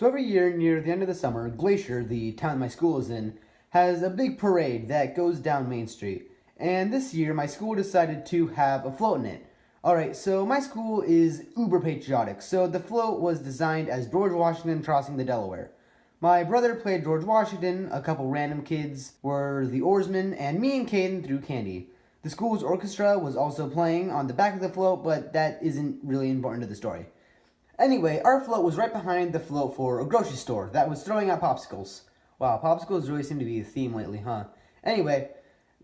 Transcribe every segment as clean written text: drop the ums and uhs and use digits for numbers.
So every year near the end of the summer, Glacier, the town my school is in, has a big parade that goes down Main Street. And this year my school decided to have a float in it. Alright, so my school is uber patriotic, so the float was designed as George Washington crossing the Delaware. My brother played George Washington, a couple random kids were the oarsmen, and me and Caden threw candy. The school's orchestra was also playing on the back of the float, but that isn't really important to the story. Anyway, our float was right behind the float for a grocery store that was throwing out popsicles. Wow, popsicles really seem to be a theme lately, huh? Anyway,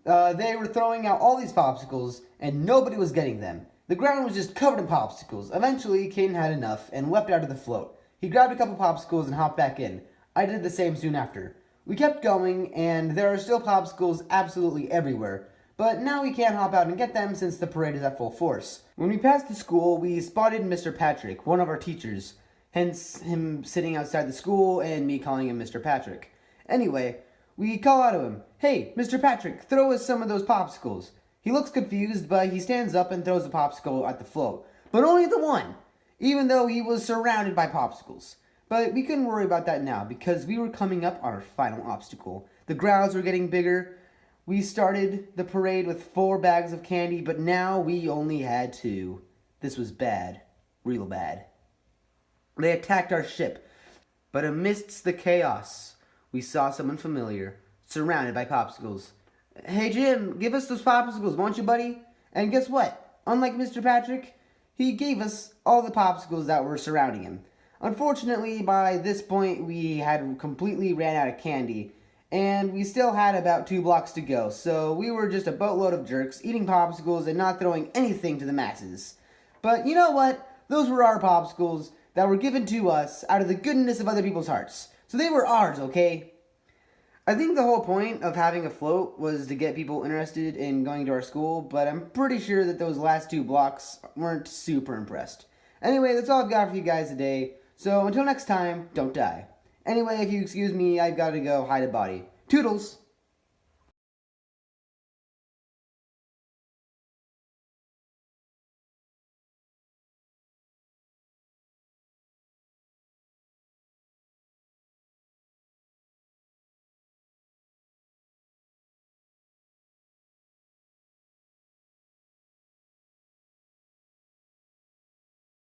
they were throwing out all these popsicles, and nobody was getting them. The ground was just covered in popsicles. Eventually, Caden had enough and leapt out of the float. He grabbed a couple popsicles and hopped back in. I did the same soon after. We kept going, and there are still popsicles absolutely everywhere. But now we can't hop out and get them since the parade is at full force. When we passed the school, we spotted Mr. Patrick, one of our teachers. Hence him sitting outside the school and me calling him Mr. Patrick. Anyway, we call out to him, "Hey, Mr. Patrick, throw us some of those popsicles." He looks confused, but he stands up and throws a popsicle at the float. But only the one, even though he was surrounded by popsicles. But we couldn't worry about that now because we were coming up on our final obstacle. The crowds were getting bigger. We started the parade with 4 bags of candy, but now we only had 2. This was bad. Real bad. They attacked our ship, but amidst the chaos, we saw someone familiar, surrounded by popsicles. "Hey Jim, give us those popsicles, won't you, buddy?" And guess what? Unlike Mr. Patrick, he gave us all the popsicles that were surrounding him. Unfortunately, by this point, we had completely ran out of candy, and we still had about 2 blocks to go, so we were just a boatload of jerks, eating popsicles and not throwing anything to the masses. But you know what? Those were our popsicles that were given to us out of the goodness of other people's hearts. So they were ours, okay? I think the whole point of having a float was to get people interested in going to our school, but I'm pretty sure that those last 2 blocks weren't super impressed. Anyway, that's all I've got for you guys today. So until next time, don't die. Anyway, if you excuse me, I've got to go hide a body. Toodles!